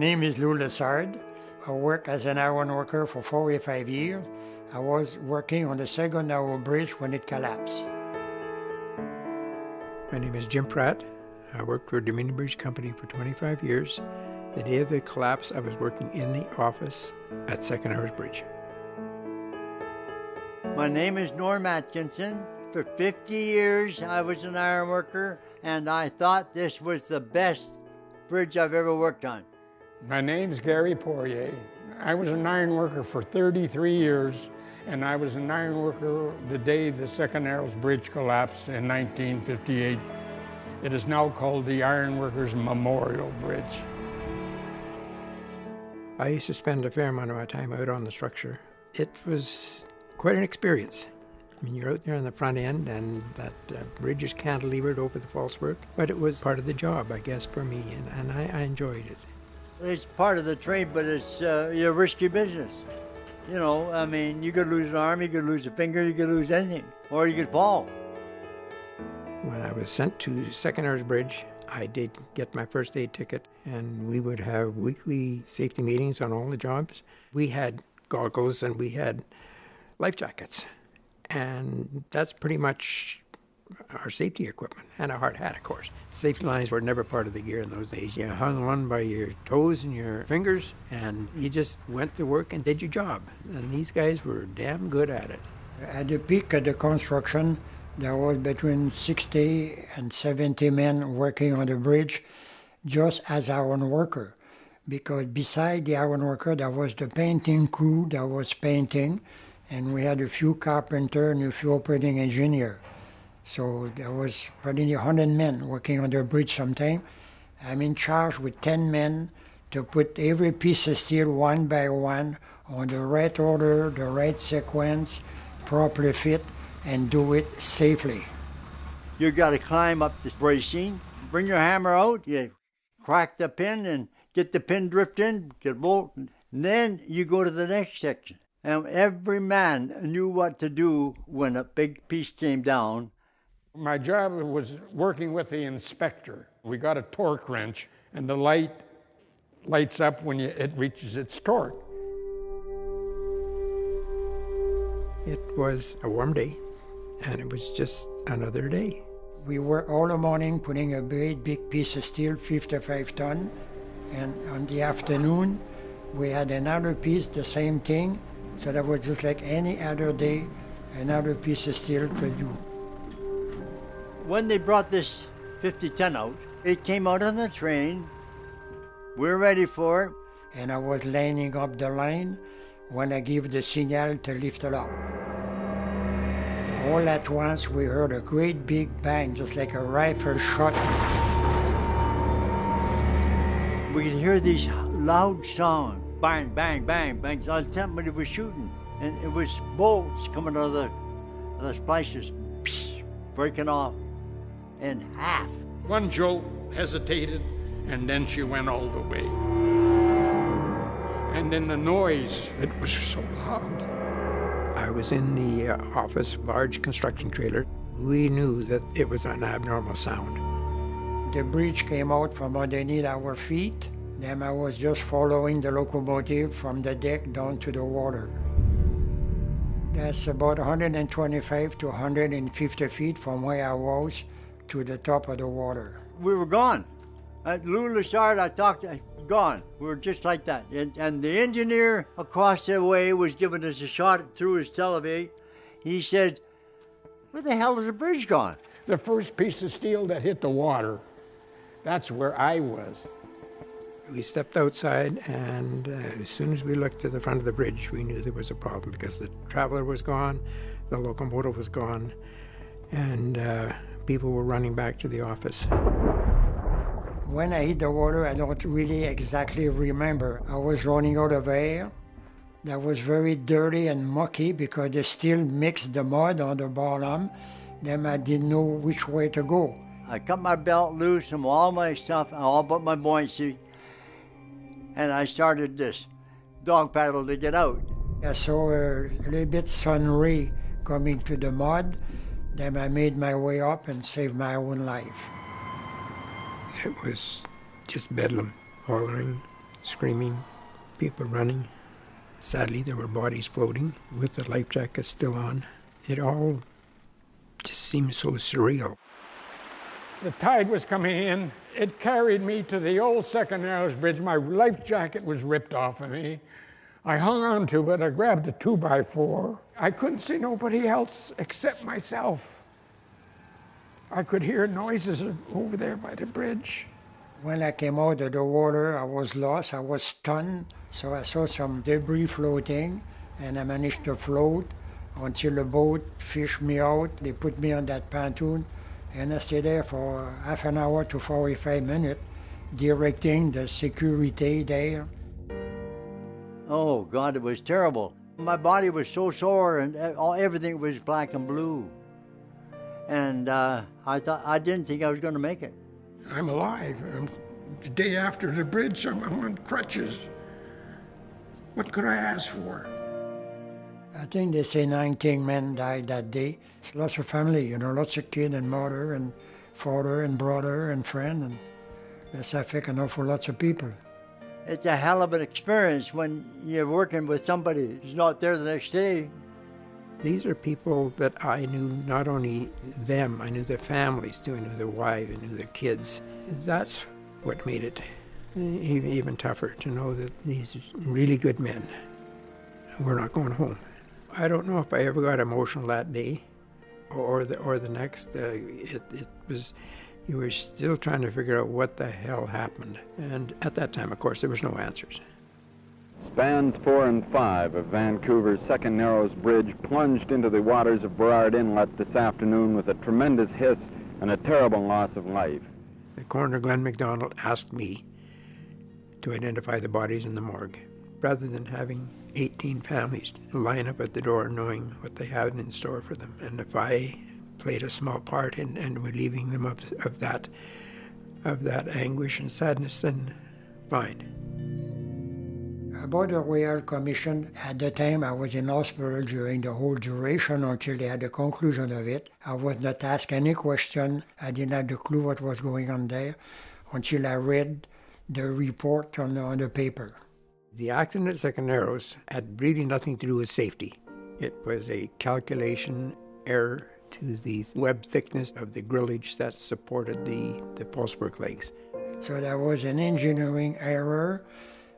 name is Lou Lessard. I worked as an iron worker for 45 years. I was working on the second narrow bridge when it collapsed. My name is Jim Pratt. I worked for Dominion Bridge Company for 25 years. The day of the collapse, I was working in the office at Second Hours Bridge. My name is Norm Atkinson. For 50 years, I was an iron worker, and I thought this was the best bridge I've ever worked on. My name's Gary Poirier. I was an iron worker for 33 years, and I was an iron worker the day the Second Arrows Bridge collapsed in 1958. It is now called the Ironworkers Memorial Bridge. I used to spend a fair amount of my time out on the structure. It was quite an experience. I mean, you're out there on the front end, and that bridge is cantilevered over the falsework, but it was part of the job, I guess, for me, and I enjoyed it. It's part of the trade, but it's a risky business. You know, I mean, you could lose an arm, you could lose a finger, you could lose anything, or you could fall. When I was sent to Second Hours Bridge, I did get my first aid ticket, and we would have weekly safety meetings on all the jobs. We had goggles and we had life jackets, and that's pretty much our safety equipment, and a hard hat, of course. Safety lines were never part of the gear in those days. You hung on by your toes and your fingers, and you just went to work and did your job. And these guys were damn good at it. At the peak of the construction, there was between 60 and 70 men working on the bridge just as iron worker. Because beside the iron worker, there was the painting crew that was painting, and we had a few carpenter and a few operating engineer. So there was probably 100 men working on the bridge sometime. I'm in charge with 10 men to put every piece of steel one by one on the right order, the right sequence, properly fit, and do it safely. You got to climb up the bracing, bring your hammer out, you crack the pin and get the pin drift in, get a bolt, and then you go to the next section. And every man knew what to do when a big piece came down. My job was working with the inspector. We got a torque wrench, and the light lights up when it reaches its torque. It was a warm day, and it was just another day. We worked all the morning putting a great big piece of steel, 55 ton, and on the afternoon we had another piece, the same thing, so that was just like any other day, another piece of steel to do. When they brought this 50-ton out, it came out on the train. We're ready for it. And I was lining up the line when I gave the signal to lift it up. All at once, we heard a great big bang, just like a rifle shot. We could hear these loud sounds, bang, bang, bang, bang. So somebody was shooting, and it was bolts coming out of the splices, breaking off in half. One jolt hesitated, and then she went all the way. And then the noise, it was so loud. I was in the office, large construction trailer. We knew that it was an abnormal sound. The bridge came out from underneath our feet. Then I was just following the locomotive from the deck down to the water. That's about 125 to 150 feet from where I was to the top of the water. We were gone. At Lou Lessard, I talked to gone. We were just like that. And the engineer across the way was giving us a shot through his televate. He said, "Where the hell is the bridge gone?" The first piece of steel that hit the water, that's where I was. We stepped outside, and as soon as we looked to the front of the bridge, we knew there was a problem because the traveler was gone, the locomotive was gone, and people were running back to the office. When I hit the water, I don't really exactly remember. I was running out of air. That was very dirty and mucky because they still mixed the mud on the bottom. Then I didn't know which way to go. I cut my belt loose from all my stuff, all but my buoyancy, and I started this dog paddle to get out. I saw a little bit sun ray coming to the mud. Then I made my way up and saved my own life. It was just bedlam, hollering, screaming, people running. Sadly, there were bodies floating with the life jackets still on. It all just seemed so surreal. The tide was coming in. It carried me to the old Second Narrows Bridge. My life jacket was ripped off of me. I hung on to it. I grabbed a 2x4. I couldn't see nobody else except myself. I could hear noises over there by the bridge. When I came out of the water, I was lost, I was stunned, so I saw some debris floating, and I managed to float until the boat fished me out. They put me on that pontoon, and I stayed there for half an hour to 45 minutes, directing the security there. Oh, God, it was terrible. My body was so sore, and everything was black and blue. And I didn't think I was going to make it. I'm alive. The day after the bridge, I'm on crutches. What could I ask for? I think they say 19 men died that day. It's lots of family, lots of kids and mother and father and brother and friend, and that's affect an awful lots of people. It's a hell of an experience when you're working with somebody who's not there the next day. These are people that I knew, not only them, I knew their families too, I knew their wives, I knew their kids. That's what made it even tougher to know that these really good men were not going home. I don't know if I ever got emotional that day or the next. It was, you were still trying to figure out what the hell happened. And at that time, of course, there was no answers. Spans 4 and 5 of Vancouver's Second Narrows Bridge plunged into the waters of Burrard Inlet this afternoon with a tremendous hiss and a terrible loss of life. The coroner, Glenn MacDonald, asked me to identify the bodies in the morgue, rather than having 18 families line up at the door knowing what they had in store for them. And if I played a small part in relieving them of that anguish and sadness, then fine. About the Royal Commission, at the time I was in hospital during the whole duration until they had the conclusion of it. I was not asked any question. I didn't have the clue what was going on there until I read the report on the paper. The accident at Second Narrows had really nothing to do with safety. It was a calculation error to the web thickness of the grillage that supported the post-work legs. So there was an engineering error,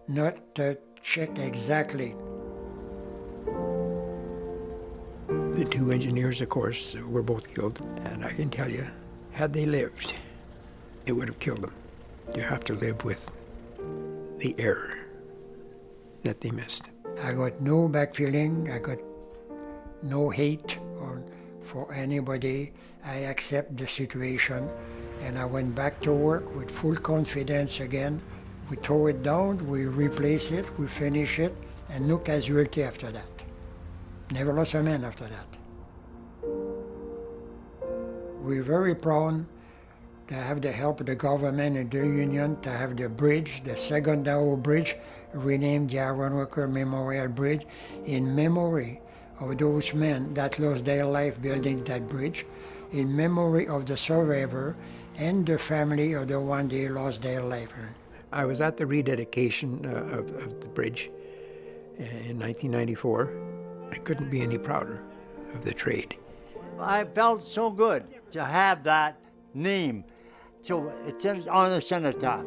not to check exactly. The two engineers, of course, were both killed, and I can tell you, had they lived, it would have killed them. You have to live with the error that they missed. I got no back feeling, I got no hate for anybody. I accept the situation, and I went back to work with full confidence again. We tore it down, we replace it, we finish it, and no casualty after that. Never lost a man after that. We're very proud to have the help of the government and the union to have the bridge, the Second Narrows Bridge, renamed the Ironworker Memorial Bridge in memory of those men that lost their life building that bridge, in memory of the survivor and the family of the one they lost their life. I was at the rededication of the bridge in 1994. I couldn't be any prouder of the trade. I felt so good to have that name. So it's on the cenotaph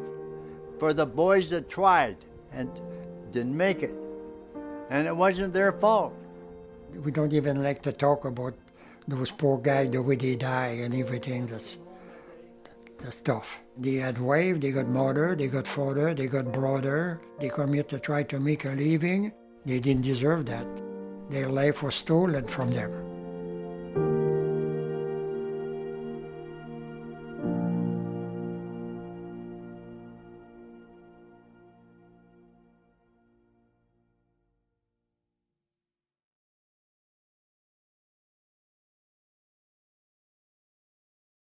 for the boys that tried and didn't make it. And it wasn't their fault. We don't even like to talk about those poor guys, the way they die and everything. That's tough. They had wife, they got mother, they got father, they got brother. They come here to try to make a living. They didn't deserve that. Their life was stolen from them.